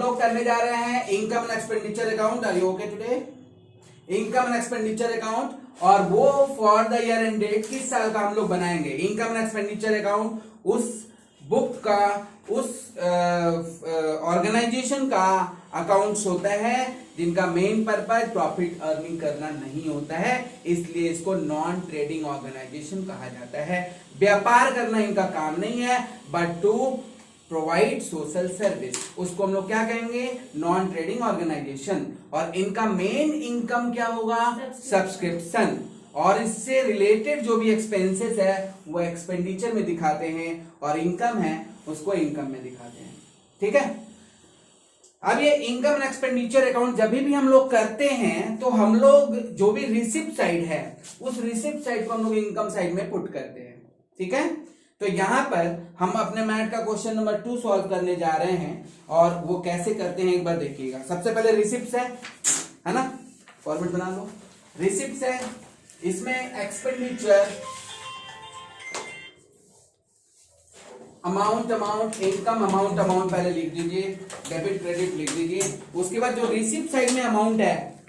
लोग करने जा रहे हैं income and expenditure account. Are you okay today? Income and expenditure account, और वो for the year end date किस साल का हम लोग बनाएंगे? इनकम एंड एक्सपेंडिचर अकाउंट उस बुक का, उस ऑर्गेनाइजेशन का अकाउंट्स होता है जिनका मेन पर्पज प्रॉफिट अर्निंग करना नहीं होता है, इसलिए इसको नॉन ट्रेडिंग ऑर्गेनाइजेशन कहा जाता है। व्यापार करना इनका काम नहीं है, but to provide social service, उसको हम लोग क्या कहेंगे? Non trading organisation. और इनका मेन इनकम क्या होगा? सब्सक्रिप्शन। और इससे रिलेटेड जो भी एक्सपेंसेस है वो एक्सपेंडिचर में दिखाते हैं, और इनकम है उसको इनकम में दिखाते हैं। ठीक है? अब ये इनकम एंड एक्सपेंडिचर अकाउंट जब भी हम लोग करते हैं तो हम लोग जो भी रिसिप्ट साइड है उस रिसिप्ट साइड को हम लोग इनकम साइड में पुट करते हैं। ठीक है? तो यहां पर हम अपने मैथ का क्वेश्चन नंबर 2 सॉल्व करने जा रहे हैं, और वो कैसे करते हैं एक बार देखिएगा। सबसे पहले रिसिप्ट है ना, फॉर्मेट बना लो। रिसिप्ट है, इसमें एक्सपेंडिचर, अमाउंट इनकम, अमाउंट पहले लिख दीजिए, डेबिट क्रेडिट लिख दीजिए। उसके बाद जो रिसिप्ट साइड में अमाउंट है,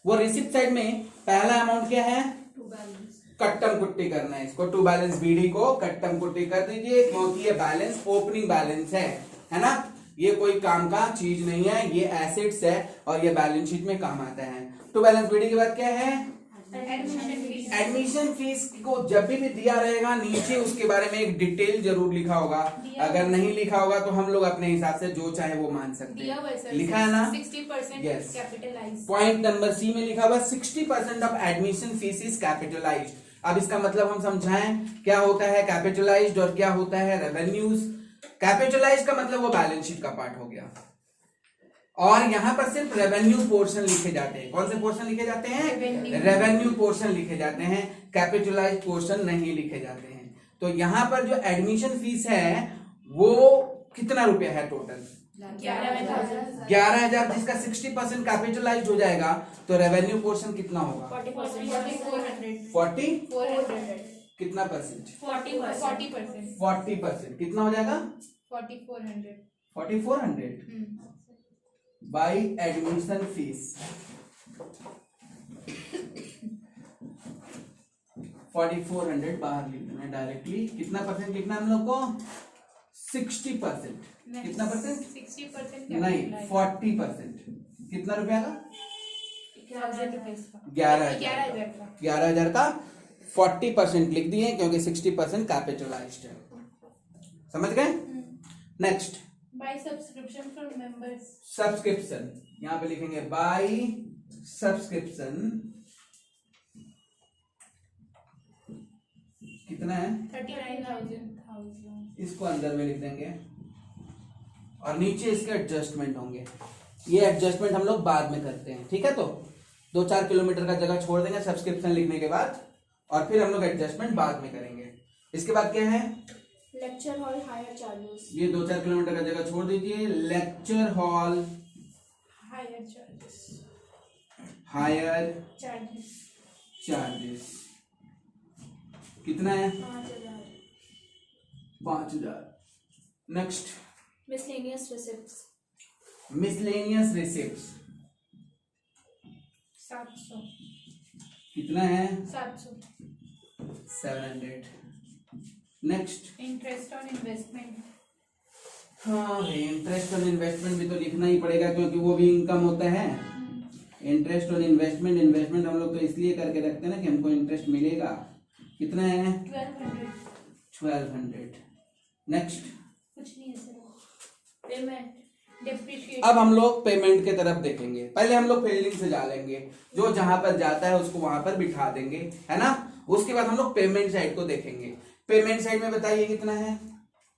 वो रिसिप्ट साइड में पहला अमाउंट क्या है? कट्टम कुट्टी करना है इसको, टू बैलेंस बीडी को कट्टम कुट्टी कर दीजिए, क्योंकि ये बैलेंस ओपनिंग बैलेंस है ना, ये कोई काम का चीज नहीं है, ये एसेट्स है और ये बैलेंस शीट में काम आता है। टू बैलेंस बीडी के बाद क्या है? एडमिशन फीस को जब भी दिया रहेगा नीचे उसके बारे में एक डिटेल जरूर लिखा होगा, अगर नहीं लिखा होगा तो हम लोग अपने हिसाब से जो चाहे वो मान सकते हैं। लिखा है ना? 60% yes. Capitalised. Point number C में लिखा हुआ 60% of admission fees is capitalised. अब इसका मतलब हम समझाएं क्या होता है कैपिटलाइज्ड और क्या होता है रेवेन्यूज। कैपिटलाइज्ड का मतलब वो बैलेंस शीट का पार्ट हो गया, और यहां पर सिर्फ रेवेन्यू पोर्शन लिखे जाते हैं। कौन से पोर्शन लिखे जाते हैं? रेवेन्यू पोर्शन लिखे जाते हैं, कैपिटलाइज्ड पोर्शन नहीं लिखे जाते हैं। तो यहां पर जो एडमिशन फीस है वो कितना रुपया है टोटल? 11,000, जिसका 60% कैपिटलाइज्ड हो जाएगा तो रेवेन्यू पोर्शन कितना होगा? 40 कितना परसेंट? 40% कितना हो जाएगा? 4400 बाई एडमिशन फीस। 4400 बाहर लिखना है डायरेक्टली। कितना परसेंट लिखना है हम लोग को? 60%। कितना परसेंट? 60% नहीं, 40%। कितना रुपया का? 11,000 का 40% लिख दिए, क्योंकि 60% कैपिटलाइज्ड है। समझ गए? Next, by subscription from members. Subscription यहां पे लिखेंगे बाय सब्सक्रिप्शन। कितना है? 39,000। इसको अंदर में लिख देंगे, और नीचे इसके एडजस्टमेंट होंगे। ये एडजस्टमेंट हम लोग बाद में करते हैं। ठीक है? तो 2-4 किलोमीटर का जगह छोड़ देंगे सब्सक्रिप्शन लिखने के बाद, और फिर हम लोग एडजस्टमेंट बाद में करेंगे। इसके बाद क्या है? Lecture hall higher charges. ये 2-4 किलोमीटर का जगह छोड़ दीजिए। Lecture hall higher charges. Higher charges कितना है? 5,000। 5,000। Next, miscellaneous receipts. Miscellaneous receipts 700। कितना है? 700। 700। Next, interest on investment. हाँ, इंटरेस्ट ऑन इन्वेस्टमेंट भी तो लिखना ही पड़ेगा, क्योंकि वो भी इनकम होता है। इंटरेस्ट ऑन इन्वेस्टमेंट हम लोग तो इसलिए करके रखते हैं ना कि हमको इंटरेस्ट मिलेगा। कितना है? 1200। नेक्स्ट, कुछ नहीं है सर। Payment, depreciation. अब हम लोग पेमेंट के तरफ देखेंगे। पहले हम लोग फील्डिंग से जा लेंगे, जो जहां पर जाता है उसको वहां पर बिठा देंगे, है ना। उसके बाद हम लोग पेमेंट साइड को देखेंगे। पेमेंट साइड में बताइए कितना है?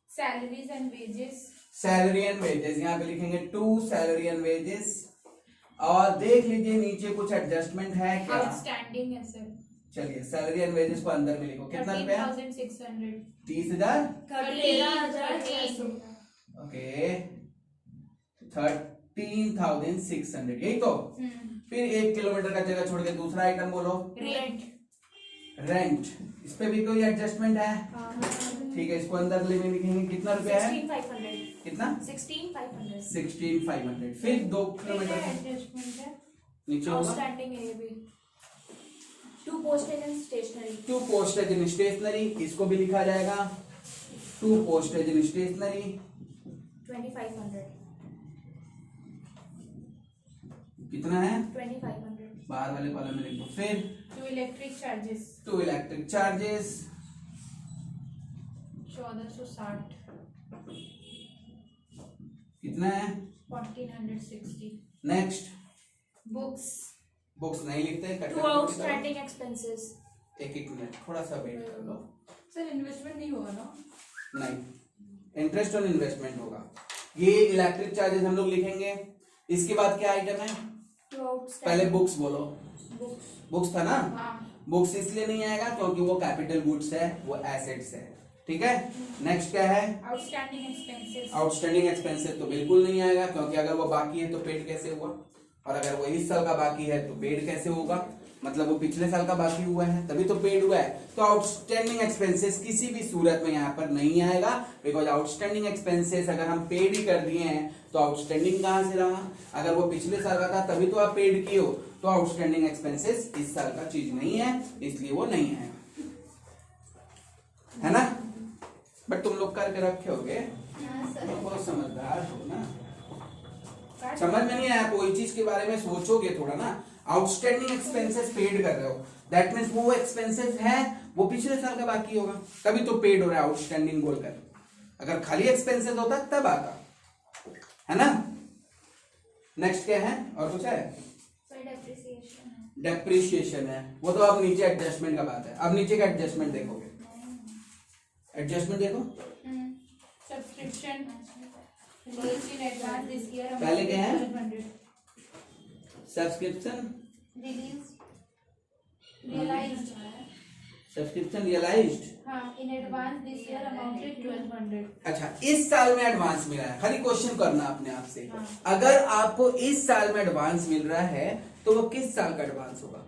Salaries and wages. Salary and wages यहाँ पे लिखेंगे 2 सैलरी एंड वेजेस, और देख लीजिए नीचे कुछ एडजस्टमेंट है क्या? आउटस्टैंडिंग है सर। चलिए सैलरी एंड वेजेस को अंदर में लिखो। कितना रुपया? 13,600। 30,000। 13,600। ओके, 13,600, यही तो। फिर 1 किलोमीटर का जगह छोड़ के दूसरा आइटम बोलो। रेंट। इस पे भी कोई एडजस्टमेंट है? ठीक है, इसको अंदर में लिखेंगे। कितना रुपया है? 16,500। कितना 16,500 16,500। फिर 2 किलोमीटर एडजस्टमेंट है नीचे होगा आउटस्टैंडिंग है ये भी two postage and stationery 2 postage in stationery, इसको भी लिखा जाएगा 2 पोस्टेज इन स्टेशनरी 2,500 कितना है 2,500 बाहर वाले कॉलम में लिख दो। फिर two electric charges 2 electric charges 1460 कितना है 1460 नेक्स्ट बुक्स बुक्स नहीं लिखते टू आउटस्टैंडिंग एक्सपेंसेस एक मिनट थोड़ा सा वेट कर लो। सर इन्वेस्टमेंट नहीं होगा ना नहीं इंटरेस्ट ऑन इन्वेस्टमेंट होगा। ये इलेक्ट्रिक चार्जेस हम लोग लिखेंगे। इसके बाद क्या आइटम है टू आउटस्टैंडिंग पहले बुक्स बोलो बुक्स बुक्स था ना हाँ बुक्स इसलिए नहीं आएगा क्योंकि वो कैपिटल गुड्स है वो एसेट्स है ठीक है। नेक्स्ट क्या है आउटस्टैंडिंग एक्सपेंसेस आउटस्टैंडिंग एक्सपेंसेस तो बिल्कुल नहीं आएगा क्योंकि अगर वो बाकी है तो पेड कैसे हुआ और अगर वो इस साल का बाकी है तो पेड कैसे होगा मतलब वो पिछले साल का बाकी हुआ है तभी तो पेड हुआ है। तो आउटस्टैंडिंग एक्सपेंसेस किसी भी सूरत में यहाँ पर नहीं आएगा बिकॉज आउटस्टैंडिंग एक्सपेंसेस अगर हम पेड ही कर दिए हैं तो आउटस्टैंडिंग कहाँ से रहा। अगर वो पिछले साल का था तभी तो आप पेड किए हो तो आउटस्टैंडिंग एक्सपेंसेस इस साल का चीज नहीं है इसलिए वो नहीं है है ना। बट तुम लोग करके रखे होगे बहुत समझदार हो ना समझ में नहीं आया कोई चीज के बारे में सोचोगे थोड़ा ना। आउटस्टैंडिंग एक्सपेंसेस पेड कर रहे हो दैट मीन्स वो एक्सपेंसेस है वो पिछले साल का बाकी होगा तभी तो पेड हो रहा है आउटस्टैंडिंग बोलकर। अगर खाली एक्सपेंसेस होता तब आता है ना। नेक्स्ट क्या है और कुछ है डेप्रिसिएशन है वो तो अब नीचे एडजस्टमेंट का बात है। अब नीचे का एडजस्टमेंट देखोगे एडजस्टमेंट देखो सब्सक्रिप्शन पहले क्या है subscription subscription realised in advance this year amounted 1,200 अच्छा इस साल में एडवांस मिला है खाली क्वेश्चन करना अपने आप से। हाँ। अगर आपको इस साल में एडवांस मिल रहा है तो वो किस साल का एडवांस होगा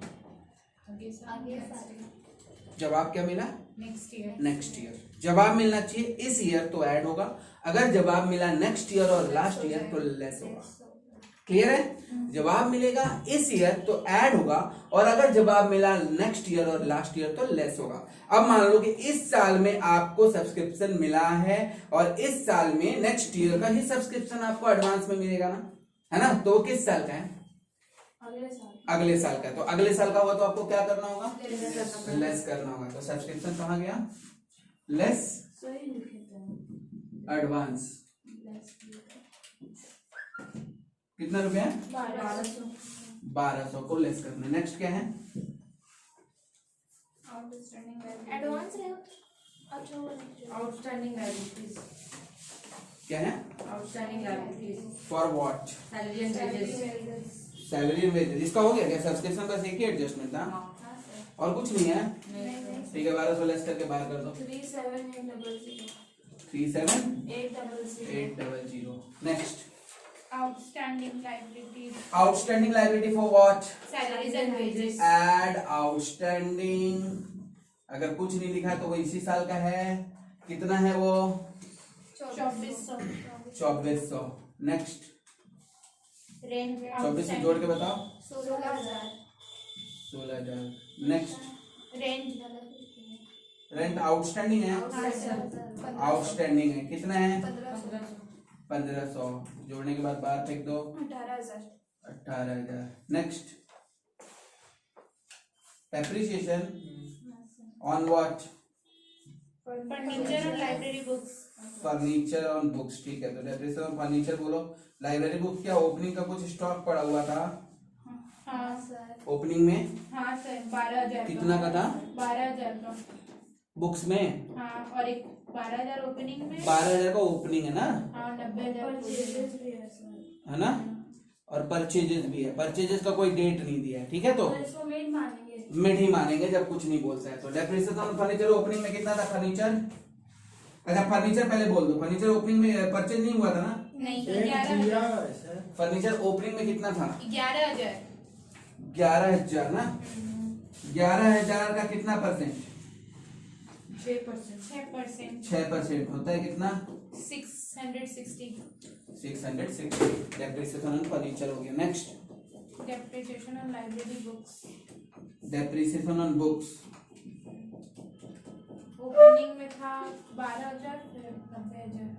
जवाब क्या मिला नेक्स्ट ईयर। जवाब मिलना चाहिए इस ईयर तो ऐड होगा अगर जवाब मिला नेक्स्ट ईयर और लास्ट ईयर तो लेस होगा। क्लियर है जवाब मिलेगा इस ईयर तो ऐड होगा और अगर जवाब मिला नेक्स्ट ईयर और लास्ट ईयर तो लेस होगा। अब मान लो कि इस साल में आपको सब्सक्रिप्शन मिला है और इस साल में नेक्स्ट ईयर का ही सब्सक्रिप्शन आपको एडवांस में मिलेगा ना है ना। तो वो किस साल का है अगले साल का। तो अगले साल का हुआ तो आपको क्या करना होगा लेस करना होगा। तो सब्सक्रिप्शन कहाँ गया लेस एडवांस कितना रुपया 1200 को लेस करना। नेक्स्ट क्या है एडवांस है आउटस्टैंडिंग लायबिलिटीज क्या है outstanding liabilities for what salary and wages salary and wages. इसका हो गया क्या सब्सक्रिप्शन बस एक ही एडजस्टमेंट था और कुछ नहीं है ठीक है 1200 लेस करके बाहर कर दो 37800। Next outstanding liabilities outstanding liability for what salaries and wages add outstanding. अगर कुछ नहीं लिखा तो वो इसी साल का है कितना है वो 2400। नेक्स्ट rent 24 से जोड़ के बताओ 16,000 16,000। नेक्स्ट rent रेंट आउटस्टैंडिंग है आउटस्टैंडिंग है कितना है 1500 जोड़ने के बाद बाहर फेंक दो 18,000। Next depreciation on what furniture और library books furniture on books ठीक है। तो डेप्रिसिएशन ऑन फर्नीचर बोलो। लाइब्रेरी बुक क्या ओपनिंग का कुछ स्टॉक पड़ा हुआ था हाँ सर ओपनिंग में हाँ सर 12,000 कितना का था 12,000 का बुक्स में हाँ और एक 12,000 ओपनिंग में 12,000 का ओपनिंग है ना हाँ 90,000 है ना और परचेजेस भी है। परचेजेस का कोई डेट नहीं दिया है ठीक है। तो इसको मेन मानेंगे मिड ही मानेंगे जब कुछ नहीं बोलता है। तो डेप्रिसिएशन ऑन फर्नीचर ओपनिंग में कितना था फर्नीचर अच्छा फर्नीचर पहले बोल दो फर्नीचर ओपनिंग में परचेज नहीं हुआ था ना नहीं 11,000 फर्नीचर ओपनिंग में कितना था 11,000 11,000 ना 11,000 का कितना परसेंट 6%. 6%. 6% होता है कितना? 660. 660. डेप्रिसिएशन ऑन फर्नीचर हो गया। Next, Depreciation on library books. Depreciation on books. Opening में था 12,000 फिर 90,000।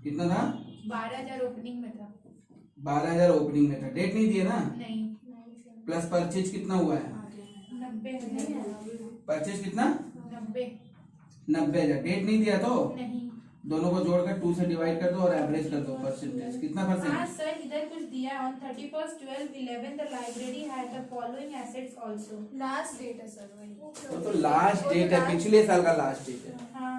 कितना था? 12,000 ओपनिंग में था। 12,000 ओपनिंग में था, डेट नहीं दिया ना। नहीं, प्लस परचेज कितना हुआ है? 90,000। परचेज कितना? 90 डेट नहीं दिया तो नहीं। दोनों को जोड़कर 2 से डिवाइड कर दो और एवरेज कर दो परसेंटेज। कितना हाँ परसेंट? सर, इधर कुछ दिया है। On 31st 12/11 the library had the following assets also. Last date है सर वही. वो तो लास्ट डेट है, पिछले साल का लास्ट डेट है। हाँ,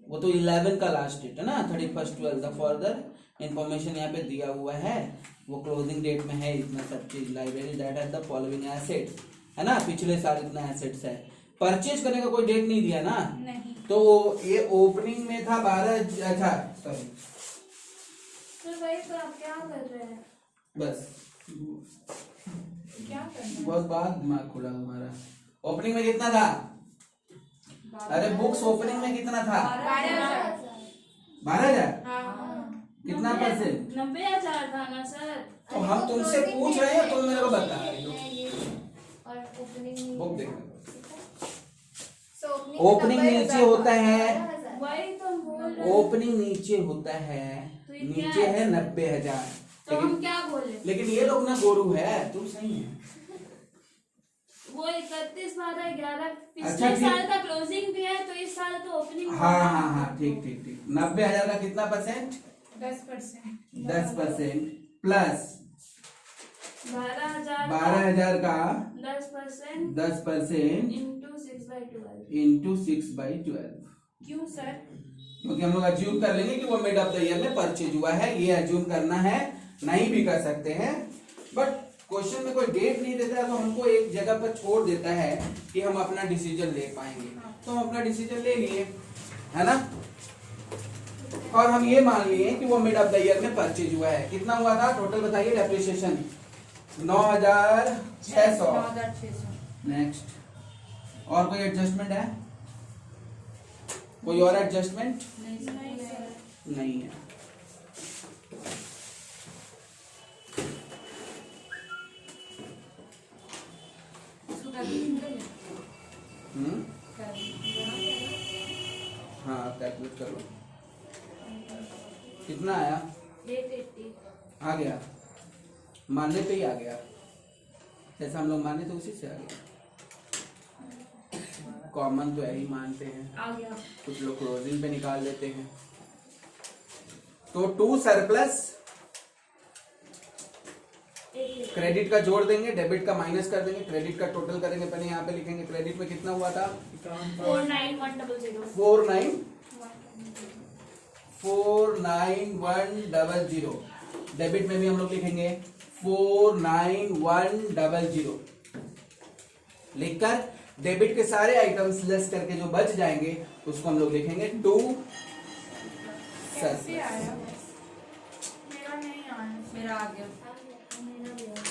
वो तो 11 का लास्ट डेट है ना। 31st 12 फर्दर इंफॉर्मेशन यहाँ पे दिया हुआ है, वो क्लोजिंग डेट में है इतना सब चीज। Library that has the following assets, है ना, पिछले साल इतना एसेट्स है। परचेज करने का कोई डेट नहीं दिया ना, नहीं। तो ये ओपनिंग में था 12। अच्छा सॉरी, तो भाई तो आप क्या कर रहे हैं? बस क्या कर रहे हैं? बहुत बात दिमाग खुला हमारा। ओपनिंग में कितना था? अरे बुक्स ओपनिंग में कितना था? 12,000। 12,000। हाँ, कितना परसेंट? 90,000 था ना सर। तो हम तुमसे पूछ रहे हैं, तुम मेरे को बता रहे हो। और ओपनिंग बुक देखो, So, ओपनिंग नीचे होता है, वही तो बोल रहे हैं। ओपनिंग नीचे होता है, तो ये क्या नीचे है? है 90,000। तो हम क्या बोले? लेकिन ये लोग ना गोरू है, तुम सही है। वो 31/12/11 अच्छा, पिछले ठीक। साल का क्लोजिंग भी है, तो इस साल तो ओपनिंग हाँ, ठीक ठीक ठीक। 90,000 का कितना परसेंट? 10%। 10% प्लस 12,000 12,000 का 10% 10% इंटू 6/12। इंटू 6/12। क्यों सर? क्योंकि हम लोग अज्यूम कर लेंगे कि वो मिड ऑफ द ईयर में परचेज हुआ है, ये अज्यूम करना है, नहीं भी कर सकते हैं। बट क्वेश्चन में कोई डेट नहीं देता है, तो हमको एक जगह पर छोड़ देता है कि हम अपना डिसीजन ले पाएंगे। तो हम अपना डिसीजन ले लिए, है ना, और हम ये मान लिए कि वो मिड ऑफ द ईयर में परचेज हुआ है। कितना हुआ था टोटल बताइए? डेप्रिसिएशन 9,600। 9,600. नेक्स्ट, और कोई एडजस्टमेंट है? कोई और एडजस्टमेंट नहीं सर. नहीं सर। नहीं है। इसको कैलकुलेट करेंगे. हाँ, कैलकुलेट कर लो। कितना आया? 880। आ गया, मानने पे ही आ गया। जैसा हम लोग माने तो उसी से आ गया। कॉमन तो यही मानते हैं, आ गया। कुछ लोग क्लोजिंग पे निकाल लेते हैं। तो 2 सरप्लस क्रेडिट का जोड़ देंगे, डेबिट का माइनस कर देंगे, क्रेडिट का टोटल करेंगे। पहले यहाँ पे लिखेंगे क्रेडिट में कितना हुआ था? 49100। 49100। डेबिट में भी हम लोग लिखेंगे 49100। लिखकर डेबिट के सारे आइटम्स लेस करके जो बच जाएंगे उसको हम लोग लिखेंगे 2 कैसे आया? मेरा नहीं आया। मेरा आ गया. मेरा भी आया।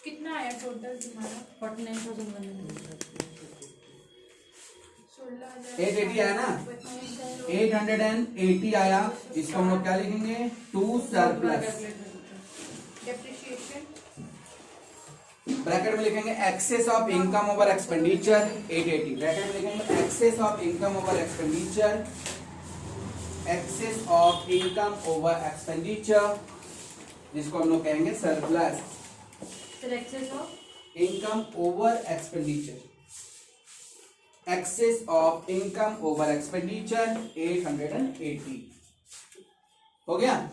कितना आया टोटल तुम्हारा? 49,100. 880 आया ना? 880 आया। इसको हम लोग क्या लिखेंगे? 2 सरप्लस। डेप्रिसिएशन ब्रैकेट में लिखेंगे excess of income over expenditure 880। Bracket में लिखेंगे excess of income over expenditure, excess of income over expenditure, जिसको हम लोग कहेंगे सरप्लस। फिर excess of income over expenditure, excess of income over expenditure 880 हो गया।